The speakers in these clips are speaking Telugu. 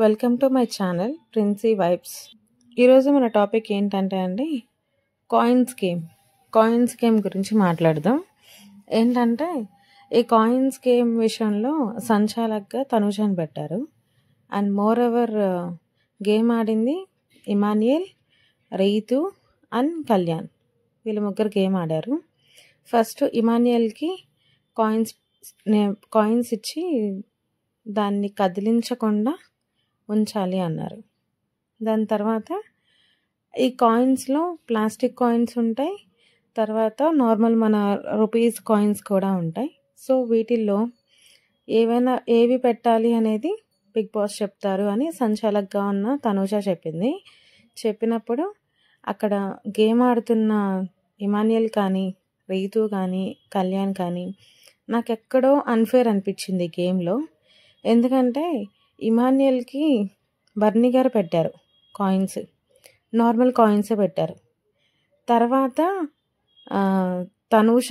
Welcome to my channel Princy Vibes. ఈరోజు మన టాపిక్ ఏంటంటే అండి కాయిన్స్ గేమ్ గురించి మాట్లాడదాం. ఏంటంటే ఈ కాయిన్స్ గేమ్ విషయంలో సంచాలక్గా తనుజని పెట్టారు. అండ్ మోర్ ఎవర్ గేమ్ ఆడింది ఇమాన్యుయల్, రీతు అండ్ కళ్యాణ్. వీళ్ళు ముగ్గురు గేమ్ ఆడారు. ఫస్ట్ ఇమాన్యుయల్కి కాయిన్స్ ఇచ్చి దాన్ని కదిలించకుండా ఉంచాలి అన్నారు. దాని తర్వాత ఈ కాయిన్స్లో ప్లాస్టిక్ కాయిన్స్ ఉంటాయి, తర్వాత నార్మల్ మన రూపీస్ కాయిన్స్ కూడా ఉంటాయి. సో వీటిల్లో ఏవి పెట్టాలి అనేది బిగ్ బాస్ చెప్తారు అని సంచాలక్గా ఉన్న తనూజ చెప్పింది. చెప్పినప్పుడు అక్కడ గేమ్ ఆడుతున్న ఇమాన్యుయల్ కానీ, రీతు కానీ, కళ్యాణ్ కానీ నాకు ఎక్కడో అన్ఫేర్ అనిపించింది గేమ్లో. ఎందుకంటే ఇమాన్యుయల్కి బర్నీ గారు పెట్టారు కాయిన్స్, నార్మల్ కాయిన్సే పెట్టారు. తర్వాత తనూజ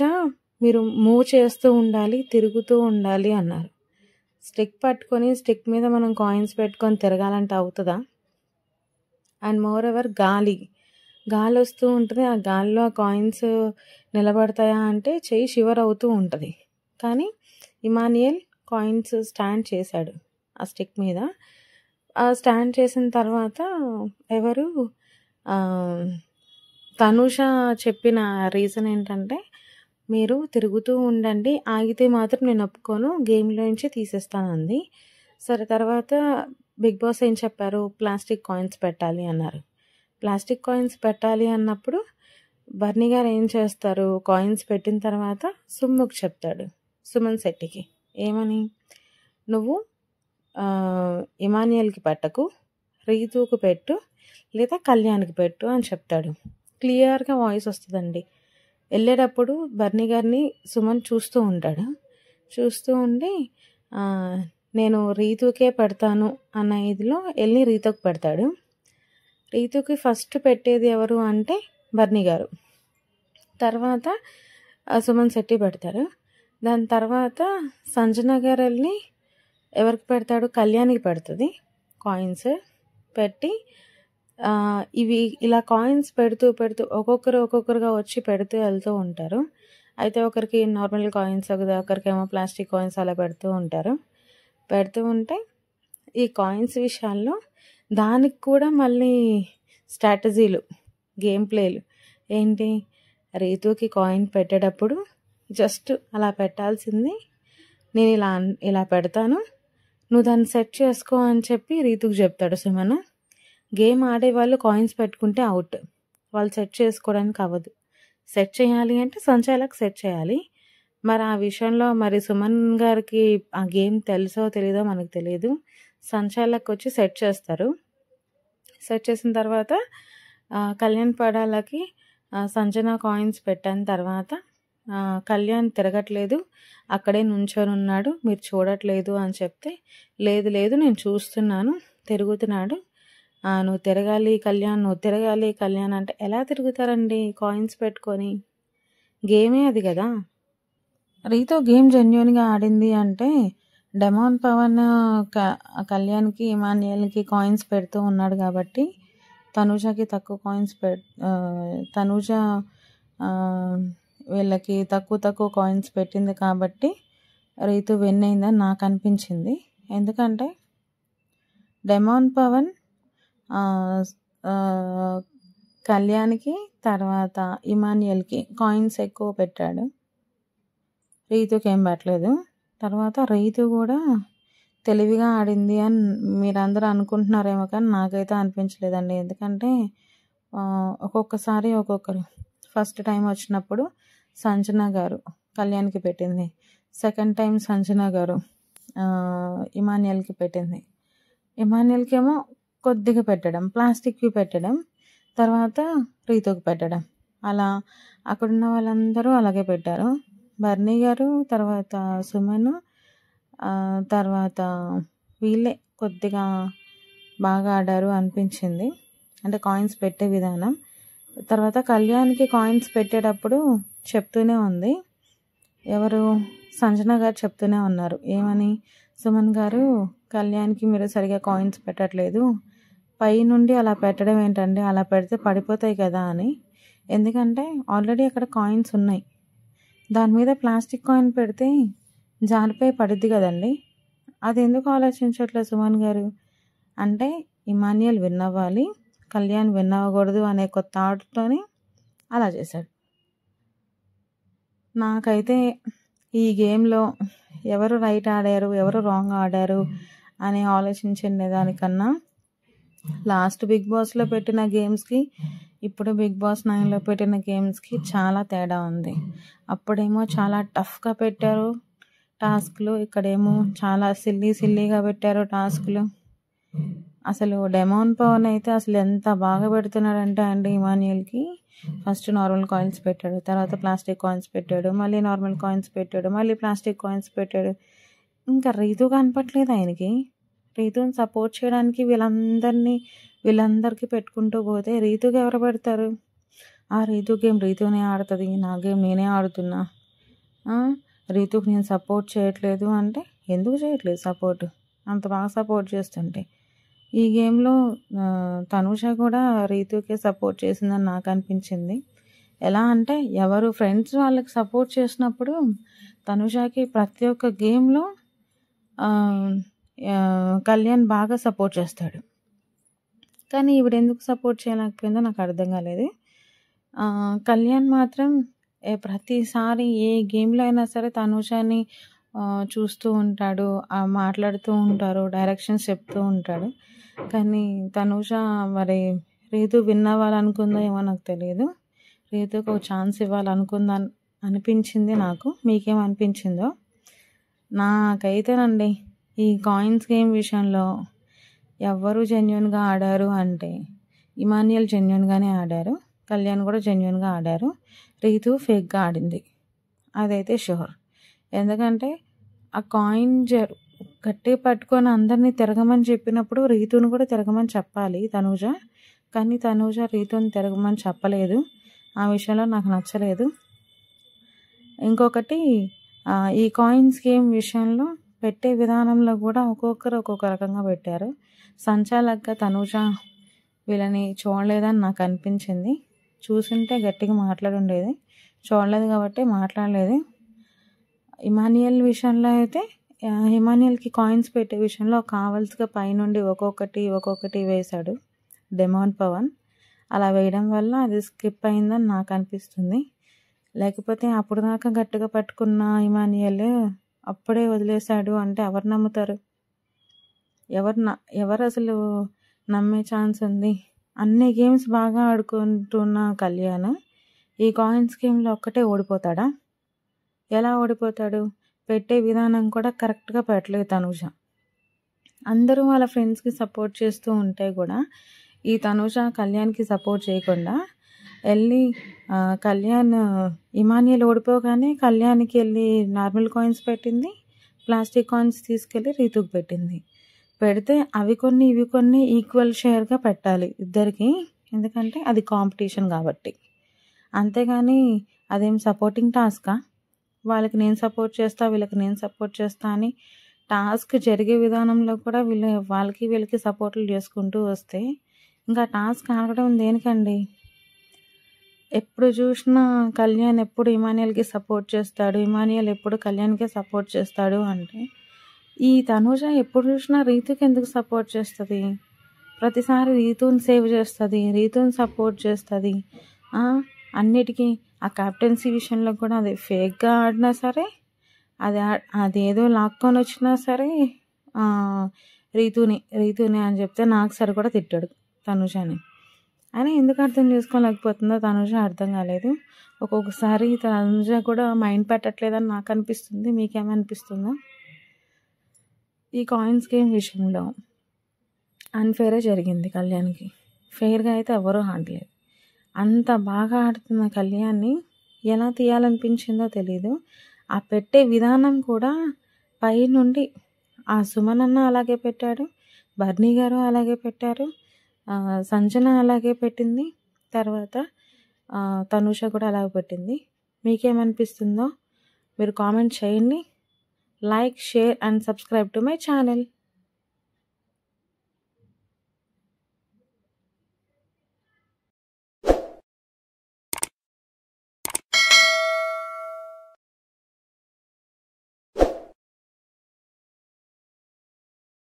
మీరు మూవ్ చేస్తూ ఉండాలి, తిరుగుతూ ఉండాలి అన్నారు. స్టిక్ పట్టుకొని స్టిక్ మీద మనం కాయిన్స్ పెట్టుకొని తిరగాలంటే అవుతుందా? అండ్ మోర్ ఎవర్ గాలి వస్తూ ఉంటుంది, ఆ గాలిలో ఆ కాయిన్స్ నిలబడతాయా అంటే చెయ్యి షివర్ అవుతూ ఉంటుంది. కానీ ఇమాన్యుయల్ కాయిన్స్ స్టాండ్ చేశాడు ఆ స్టిక్ మీద. ఆ స్టాండ్ చేసిన తర్వాత తనూజ చెప్పిన రీజన్ ఏంటంటే మీరు తిరుగుతూ ఉండండి, ఆగితే మాత్రం నేను ఒప్పుకోను, గేమ్లో నుంచి తీసేస్తానంది. సరే, తర్వాత బిగ్ బాస్ ఏం చెప్పారు, ప్లాస్టిక్ కాయిన్స్ పెట్టాలి అన్నారు. ప్లాస్టిక్ కాయిన్స్ పెట్టాలి అన్నప్పుడు బర్నీ గారు ఏం చేస్తారు, కాయిన్స్ పెట్టిన తర్వాత సుమ్ముకు చెప్తాడు, సుమన్ శెట్టికి ఏమని, నువ్వు ఇమాన్యుయల్కి పెట్టకు, రీతుకు పెట్టు, లేదా కళ్యాణ్కి పెట్టు అని చెప్తాడు. క్లియర్గా వాయిస్ వస్తుందండి. వెళ్ళేటప్పుడు బర్నీ గారిని సుమన్ చూస్తూ ఉంటాడు. చూస్తూ ఉండి నేను రీతుకే పెడతాను అన్న ఇదిలో వెళ్ళి రీతుకు పెడతాడు. రీతుకి ఫస్ట్ పెట్టేది ఎవరు అంటే బర్నీ గారు, తర్వాత సుమన్ శెట్టి పెడతారు. దాని తర్వాత సంజన గారు వెళ్ళి ఎవరికి పెడతాడు, కళ్యాణ్కి పెడుతుంది కాయిన్స్. పెట్టి ఇవి ఇలా కాయిన్స్ పెడుతూ ఒక్కొక్కరుగా వచ్చి పెడుతూ వెళ్తూ ఉంటారు. అయితే ఒకరికి నార్మల్ కాయిన్స్, ఒకరికేమో ప్లాస్టిక్ కాయిన్స్ అలా పెడుతూ ఉంటే ఈ కాయిన్స్ విషయాల్లో దానికి కూడా మళ్ళీ స్ట్రాటజీలు, గేమ్ ప్లేలు ఏంటి, రీతుకి కాయిన్ పెట్టేటప్పుడు జస్ట్ అలా పెట్టాల్సింది, నేను ఇలా పెడతాను, నువ్వు దాన్ని సెట్ చేసుకో అని చెప్పి రీతుకు చెప్తాడు సుమన్. గేమ్ ఆడేవాళ్ళు కాయిన్స్ పెట్టుకుంటే అవుట్, వాళ్ళు సెట్ చేసుకోవడానికి అవ్వదు. సెట్ చేయాలి అంటే సంచాలక్ సెట్ చేయాలి. మరి ఆ విషయంలో మరి సుమన్ గారికి ఆ గేమ్ తెలుసో తెలీదో మనకు తెలియదు. సంచాలక్ వచ్చి సెట్ చేస్తారు. సెట్ చేసిన తర్వాత కళ్యాణ్ పడాలకి సంజన కాయిన్స్ పెట్టిన తర్వాత కళ్యాణ్ తిరగట్లేదు, అక్కడే నుంచొని ఉన్నాడు, మీరు చూడట్లేదు అని చెప్తే, లేదు నేను చూస్తున్నాను, తిరుగుతున్నాడు, నువ్వు తిరగాలి కళ్యాణ్ అంటే ఎలా తిరుగుతారండి కాయిన్స్ పెట్టుకొని? గేమే అది కదా. రీతో గేమ్ జెన్యూన్గా ఆడింది అంటే డెమాన్ పవన్ కళ్యాణ్కి, ఇమాన్యుయల్కి కాయిన్స్ పెడుతూ ఉన్నాడు కాబట్టి తనూజకి తక్కువ కాయిన్స్ తనూజ వీళ్ళకి తక్కువ కాయిన్స్ పెట్టింది కాబట్టి రీతు విన్ అయిందని నాకు అనిపించింది. ఎందుకంటే డెమాన్ పవన్ కళ్యాణ్కి తర్వాత ఇమాన్యుయల్కి కాయిన్స్ ఎక్కువ పెట్టాడు, రీతుకి ఏం పెట్టలేదు. తర్వాత రీతు కూడా తెలివిగా ఆడింది అని మీరందరూ అనుకుంటున్నారేమో, కానీ నాకైతే అనిపించలేదండి. ఎందుకంటే ఒక్కొక్కసారి ఒక్కొక్కరు, ఫస్ట్ టైం వచ్చినప్పుడు సంజన గారు కళ్యాణ్కి పెట్టింది, సెకండ్ టైం సంజన గారు ఇమాన్యుయల్కి పెట్టింది, ఇమాన్యుయల్కి ఏమో కొద్దిగా పెట్టడం, ప్లాస్టిక్వి పెట్టడం, తర్వాత రీతుకు పెట్టడం, అలా అక్కడున్న వాళ్ళందరూ అలాగే పెట్టారు. బర్నీ గారు, తర్వాత సుమన్, తర్వాత వీళ్ళే కొద్దిగా బాగా ఆడారు అనిపించింది, అంటే కాయిన్స్ పెట్టే విధానం. తర్వాత కళ్యాణ్కి కాయిన్స్ పెట్టేటప్పుడు చెప్తూనే ఉంది, ఎవరు, సంజన గారు చెప్తూనే ఉన్నారు, ఏమని, సుమన్ గారు కళ్యాణ్కి మీరు సరిగా కాయిన్స్ పెట్టట్లేదు, పై నుండి అలా పెట్టడం ఏంటండి, అలా పెడితే పడిపోతాయి కదా అని. ఎందుకంటే ఆల్రెడీ అక్కడ కాయిన్స్ ఉన్నాయి, దాని మీద ప్లాస్టిక్ కాయిన్ పెడితే జారిపోయి పడిద్ది కదండి. అది ఎందుకు ఆలోచించట్లేదు సుమన్ గారు అంటే, ఇమాన్యుయల్ విన్ అవ్వాలి, కళ్యాణ్ విన్ అవ్వకూడదు అనే కొత్త థాట్తోని అలా చేశాడు. నాకైతే ఈ గేమ్లో ఎవరు రైట్ ఆడారు, ఎవరు రాంగ్ ఆడారు అని ఆలోచించే దానికన్నా లాస్ట్ బిగ్ బాస్లో పెట్టిన గేమ్స్కి ఇప్పుడు బిగ్ బాస్ 9లో పెట్టిన గేమ్స్కి చాలా తేడా ఉంది. అప్పుడేమో చాలా టఫ్గా పెట్టారు టాస్క్లు, ఇక్కడేమో చాలా సిల్లీగా పెట్టారు టాస్క్లు. అసలు డెమాన్ పవన్ అయితే అసలు ఎంత బాగా పెడుతున్నాడంటే అండి, ఇమాన్యుయల్కి ఫస్ట్ నార్మల్ కాయిన్స్ పెట్టాడు, తర్వాత ప్లాస్టిక్ కాయిన్స్ పెట్టాడు, మళ్ళీ నార్మల్ కాయిన్స్ పెట్టాడు, మళ్ళీ ప్లాస్టిక్ కాయిన్స్ పెట్టాడు. ఇంకా రీతు కనపట్లేదు ఆయనకి. రీతుని సపోర్ట్ చేయడానికి వీళ్ళందరికీ పెట్టుకుంటూ పోతే రీతుకి ఎవరు పెడతారు? ఆ రీతు గేమ్ రీతునే ఆడుతుంది, నా గేమ్ నేనే ఆడుతున్నా, రీతుకి నేను సపోర్ట్ చేయట్లేదు అంటే ఎందుకు చేయట్లేదు సపోర్ట్? అంత బాగా సపోర్ట్ చేస్తుంటే. ఈ గేమ్లో తనుష కూడా రీతుకే సపోర్ట్ చేసిందని నాకు అనిపించింది. ఎలా అంటే ఎవరు ఫ్రెండ్స్ వాళ్ళకి సపోర్ట్ చేసినప్పుడు తనుషకి ప్రతి ఒక్క గేమ్లో కళ్యాణ్ బాగా సపోర్ట్ చేస్తాడు. కానీ ఈవిడ ఎందుకు సపోర్ట్ చేయలేకపోయిందో నాకు అర్థం కాలేదు. కళ్యాణ్ మాత్రం ప్రతిసారి ఏ గేమ్లో అయినా సరే తనుషని చూస్తూ ఉంటాడు, మాట్లాడుతూ ఉంటారు, డైరెక్షన్స్ చెప్తూ ఉంటాడు. కానీ తనుష మరి రీతు విన్ అవ్వాలనుకుందో ఏమో నాకు తెలియదు, రీతుకు ఒక ఛాన్స్ ఇవ్వాలనుకుందా అనిపించింది నాకు. మీకేమనిపించిందో? నాకైతేనండి ఈ కాయిన్స్ గేమ్ విషయంలో ఎవ్వరు జెన్యున్గా ఆడారు అంటే ఇమాన్యుయల్ జెన్యున్గానే ఆడారు, కళ్యాణ్ కూడా జెన్యున్గా ఆడారు, రీతు ఫేక్గా ఆడింది, అదైతే షూర్. ఎందుకంటే ఆ కాయిన్ గట్టి పట్టుకొని అందరినీ తిరగమని చెప్పినప్పుడు రీతుని కూడా తిరగమని చెప్పాలి తనుజ. కానీ తనుజ రీతుని తిరగమని చెప్పలేదు, ఆ విషయంలో నాకు నచ్చలేదు. ఇంకొకటి, ఈ కాయిన్స్ గేమ్ విషయంలో పెట్టే విధానంలో కూడా ఒక్కొక్కరు ఒక్కొక్క రకంగా పెట్టారు. సంచాలక్గా తనుజ వీళ్ళని చూడలేదని నాకు అనిపించింది. చూసుంటే గట్టిగా మాట్లాడి ఉండేది, చూడలేదు కాబట్టి మాట్లాడలేదు. ఇమాన్యుయల్ విషయంలో అయితే ఇమాన్యుయల్కి కాయిన్స్ పెట్టే విషయంలో కావాల్సిగా పైనుండి ఒక్కొక్కటి వేశాడు డెమాన్ పవన్. అలా వేయడం వల్ల అది స్కిప్ అయిందని నాకు అనిపిస్తుంది. లేకపోతే అప్పుడు దాకా గట్టిగా పట్టుకున్న ఇమాన్యుయల్ అప్పుడే వదిలేశాడు అంటే ఎవరు నమ్ముతారు? ఎవరు అసలు నమ్మే ఛాన్స్ ఉంది? అన్ని గేమ్స్ బాగా ఆడుకుంటున్న కళ్యాణ్ ఈ కాయిన్స్ గేమ్లో ఒక్కటే ఓడిపోతాడా? ఎలా ఓడిపోతాడు? పెట్టే విధానం కూడా కరెక్ట్గా పెట్టలేదు తనుజ. అందరూ వాళ్ళ ఫ్రెండ్స్కి సపోర్ట్ చేస్తూ ఉంటే కూడా ఈ తనుజ కళ్యాణ్కి సపోర్ట్ చేయకుండా వెళ్ళి కళ్యాణ్ ఇమాన్యుయల్ ఓడిపోగానే కళ్యాణ్కి వెళ్ళి నార్మల్ కాయిన్స్ పెట్టింది, ప్లాస్టిక్ కాయిన్స్ తీసుకెళ్ళి రీతుకు పెట్టింది. పెడితే అవి కొన్ని ఇవి కొన్ని ఈక్వల్ షేర్గా పెట్టాలి ఇద్దరికి, ఎందుకంటే అది కాంపిటీషన్ కాబట్టి. అంతేగాని అదేం సపోర్టింగ్ టాస్కా? వాళ్ళకి నేను సపోర్ట్ చేస్తా, వీళ్ళకి నేను సపోర్ట్ చేస్తా అని టాస్క్ జరిగే విధానంలో కూడా వీళ్ళకి సపోర్ట్లు చేసుకుంటూ వస్తే ఇంకా టాస్క్ ఆడడం దేనికండి? ఎప్పుడు చూసినా కళ్యాణ్ ఎప్పుడు ఇమాన్యుయల్కి సపోర్ట్ చేస్తాడు, ఇమాన్యుయల్ ఎప్పుడు కళ్యాణ్కే సపోర్ట్ చేస్తాడు అంటే ఈ తనుజ ఎప్పుడు చూసినా రీతుకి ఎందుకు సపోర్ట్ చేస్తుంది? ప్రతిసారి రీతుని సేవ్ చేస్తుంది, రీతుని సపోర్ట్ చేస్తుంది. అన్నిటికీ ఆ క్యాప్టెన్సీ విషయంలో కూడా అది ఫేక్గా ఆడినా సరే, అదేదో లాక్కొని వచ్చినా సరే రీతుని అని చెప్తే నాకు సరి కూడా తిట్టాడు తనుజని. అయినా ఎందుకు అర్థం చేసుకోలేకపోతుందో తనుజ అర్థం కాలేదు. ఒక్కొక్కసారి తనుజ కూడా మైండ్ పెట్టట్లేదని నాకు అనిపిస్తుంది. మీకేమనిపిస్తుందో? ఈ కాయిన్స్ గేమ్ విషయంలో అన్ఫేరే జరిగింది కళ్యాణ్కి, ఫెయిర్గా అయితే ఎవరూ ఆడలేదు. అంత బాగా ఆడుతున్న కళ్యాణ్ని ఎలా తీయాలనిపించిందో తెలీదు. ఆ పెట్టే విధానం కూడా పై నుండి ఆ సుమన్ అన్న అలాగే పెట్టాడు, బర్నీ గారు అలాగే పెట్టారు, సంజన అలాగే పెట్టింది, తర్వాత తనుష కూడా అలాగే పెట్టింది. మీకేమనిపిస్తుందో మీరు కామెంట్ చేయండి. Like, share and subscribe to my channel.